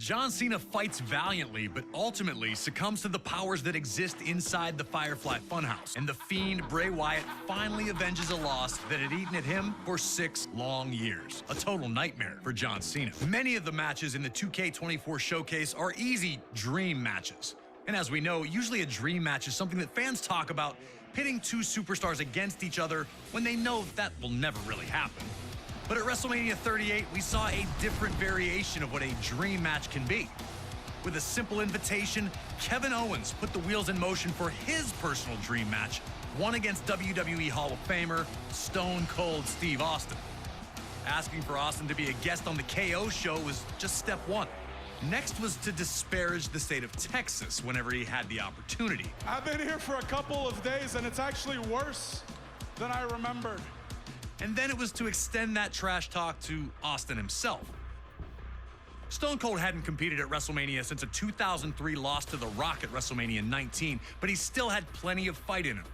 John Cena fights valiantly, but ultimately succumbs to the powers that exist inside the Firefly Funhouse. And the Fiend, Bray Wyatt, finally avenges a loss that had eaten at him for 6 long years. A total nightmare for John Cena. Many of the matches in the 2K24 showcase are easy dream matches. And as we know, usually a dream match is something that fans talk about, pitting 2 superstars against each other when they know that will never really happen. But at WrestleMania 38, we saw a different variation of what a dream match can be. With a simple invitation, Kevin Owens put the wheels in motion for his personal dream match, one against WWE Hall of Famer, Stone Cold Steve Austin. Asking for Austin to be a guest on the KO show was just step 1. Next was to disparage the state of Texas whenever he had the opportunity. I've been here for a couple of days, and it's actually worse than I remembered. And then it was to extend that trash talk to Austin himself. Stone Cold hadn't competed at WrestleMania since a 2003 loss to The Rock at WrestleMania 19, but he still had plenty of fight in him.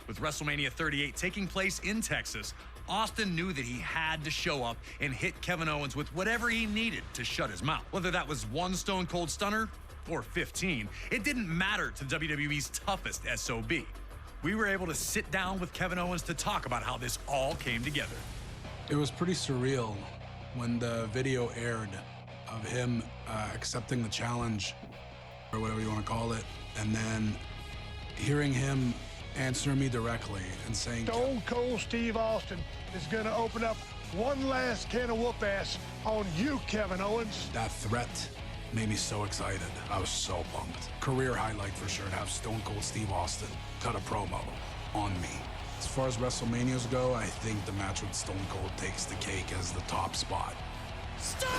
With WrestleMania 38 taking place in Texas, Austin knew that he had to show up and hit Kevin Owens with whatever he needed to shut his mouth. Whether that was 1 Stone Cold Stunner or 15, it didn't matter to WWE's toughest SOB. We were able to sit down with Kevin Owens to talk about how this all came together. It was pretty surreal when the video aired of him accepting the challenge, or whatever you want to call it, and then hearing him answer me directly and saying, Stone Cold Steve Austin is going to open up one last can of whoop ass on you, Kevin Owens. That threat made me so excited. I was so pumped. Career highlight for sure to have Stone Cold Steve Austin cut a promo on me. As far as WrestleManias go, I think the match with Stone Cold takes the cake as the top spot. Stunner!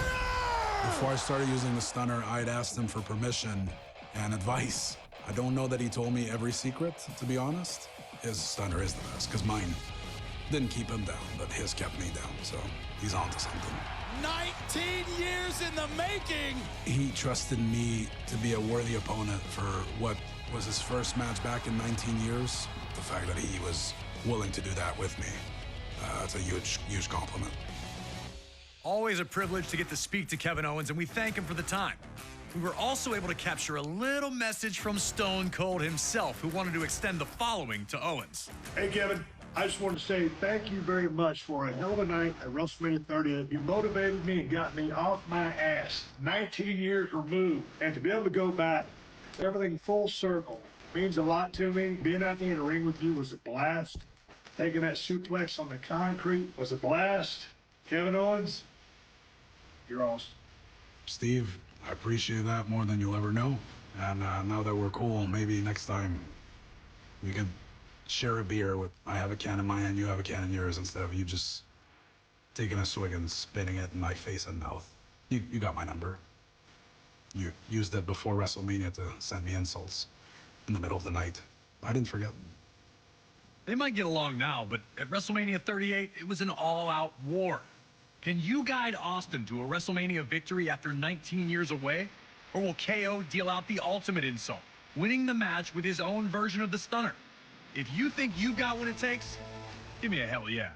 Before I started using the stunner, I'd asked him for permission and advice. I don't know that he told me every secret, to be honest. His stunner is the best, because mine didn't keep him down, but his kept me down, so he's onto something. 19 years in the making! He trusted me to be a worthy opponent for what was his first match back in 19 years. The fact that he was willing to do that with me, that's a huge, huge compliment. Always a privilege to get to speak to Kevin Owens, and we thank him for the time. We were also able to capture a little message from Stone Cold himself, who wanted to extend the following to Owens. Hey, Kevin. I just want to say thank you very much for a hell of a night at WrestleMania 38. You motivated me and got me off my ass. 19 years removed. And to be able to go back, everything full circle, means a lot to me. Being out there in the ring with you was a blast. Taking that suplex on the concrete was a blast. Kevin Owens, you're awesome. Steve, I appreciate that more than you'll ever know. And now that we're cool, maybe next time we could share a beer with, I have a can in my hand, you have a can in yours, instead of you just taking a swig and spitting it in my face and mouth. You got my number. You used it before WrestleMania to send me insults in the middle of the night. I didn't forget. They might get along now, but at WrestleMania 38, it was an all-out war. Can you guide Austin to a WrestleMania victory after 19 years away? Or will KO deal out the ultimate insult, winning the match with his own version of the stunner? If you think you've got what it takes, give me a hell yeah.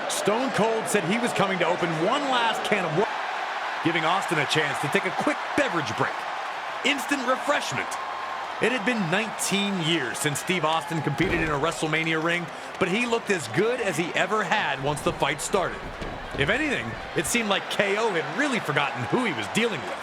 Stone Cold said he was coming to open one last can of worms, giving Austin a chance to take a quick beverage break. Instant refreshment. It had been 19 years since Steve Austin competed in a WrestleMania ring, but he looked as good as he ever had once the fight started. If anything, it seemed like KO had really forgotten who he was dealing with.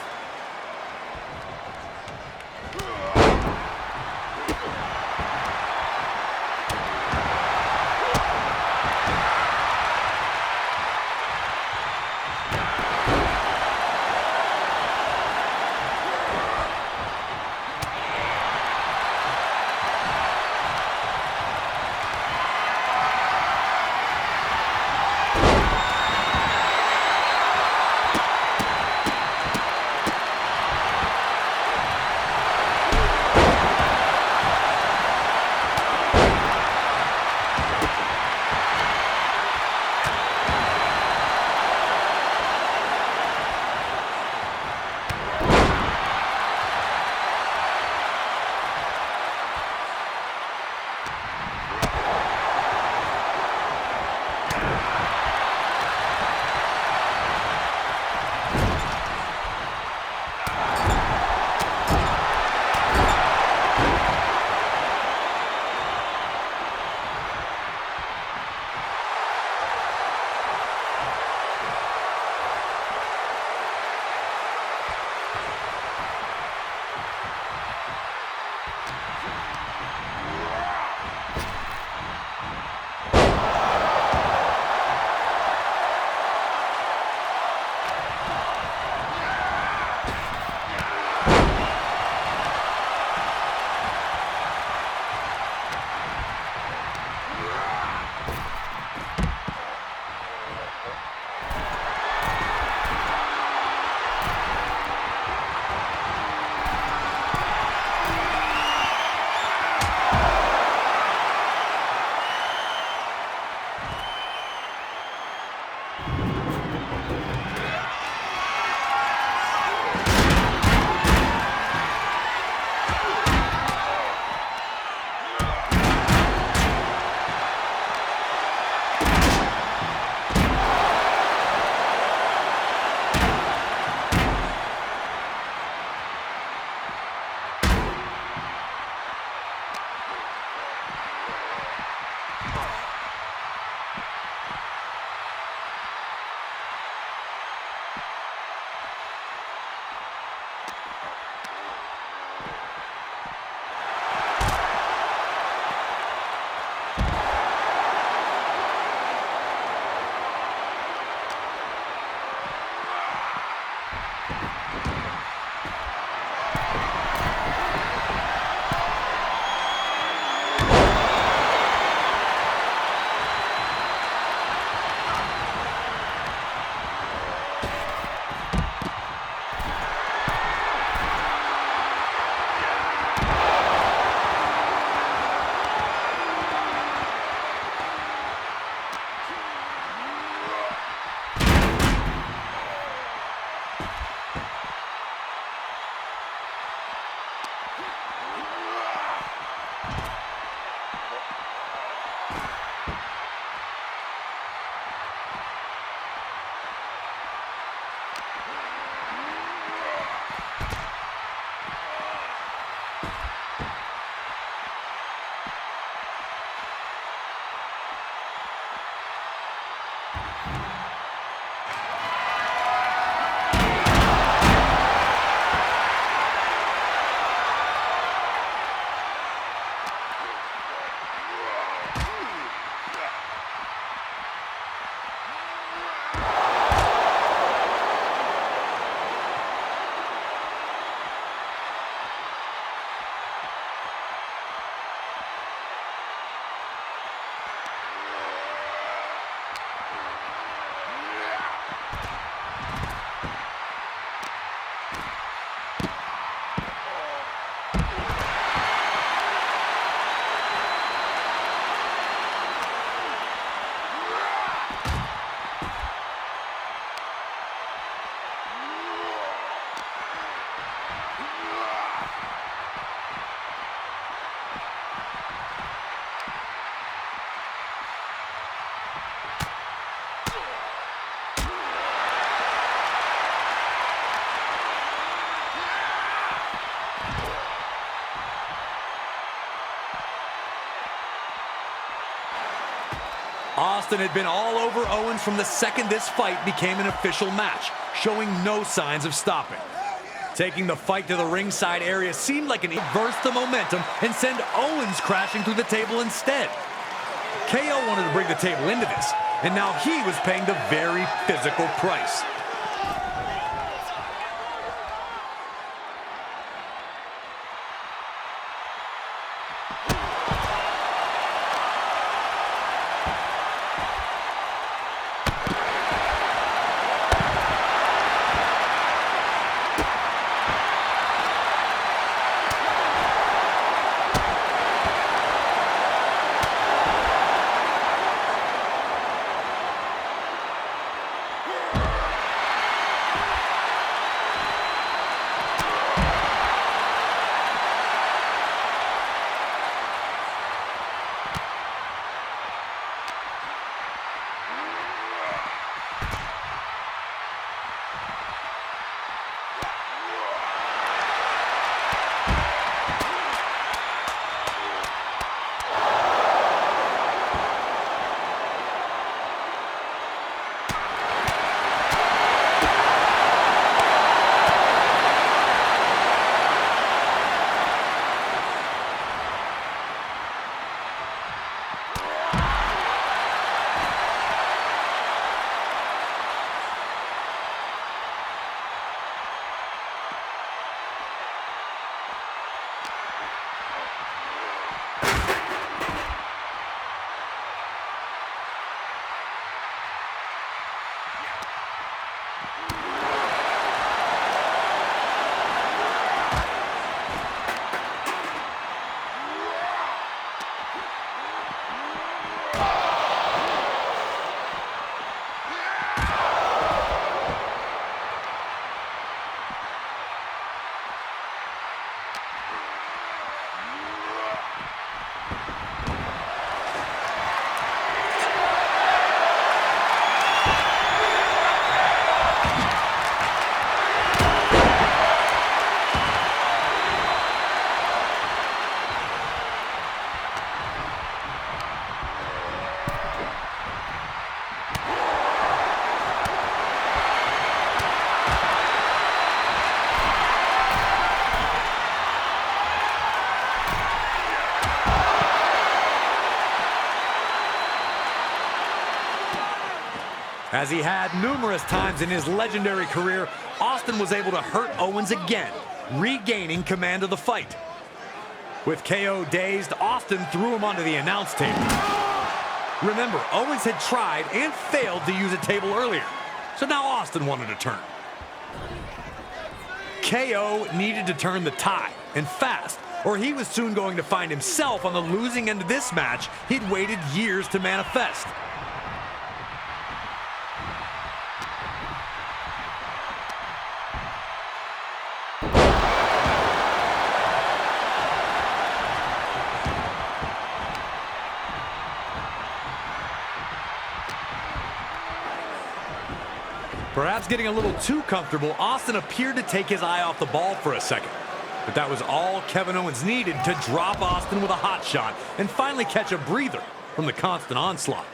Austin had been all over Owens from the second this fight became an official match, showing no signs of stopping. Taking the fight to the ringside area seemed like an reverse the momentum and send Owens crashing through the table instead. KO wanted to bring the table into this, and now he was paying the very physical price. As he had numerous times in his legendary career, Austin was able to hurt Owens again, regaining command of the fight. With KO dazed, Austin threw him onto the announce table. Remember, Owens had tried and failed to use a table earlier, so now Austin wanted to turn. KO needed to turn the tide, and fast, or he was soon going to find himself on the losing end of this match he'd waited years to manifest. Perhaps getting a little too comfortable, Austin appeared to take his eye off the ball for a second. But that was all Kevin Owens needed to drop Austin with a hot shot and finally catch a breather from the constant onslaught.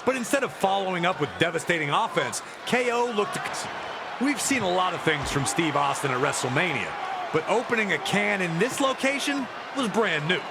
But instead of following up with devastating offense, KO looked to... We've seen a lot of things from Steve Austin at WrestleMania, but opening a can in this location was brand new.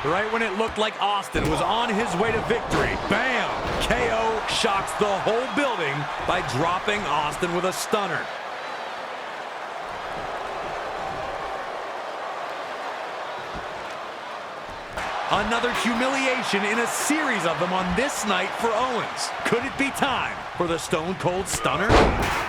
Right when it looked like Austin was on his way to victory, bam! KO shocks the whole building by dropping Austin with a stunner. Another humiliation in a series of them on this night for Owens. Could it be time for the Stone Cold Stunner?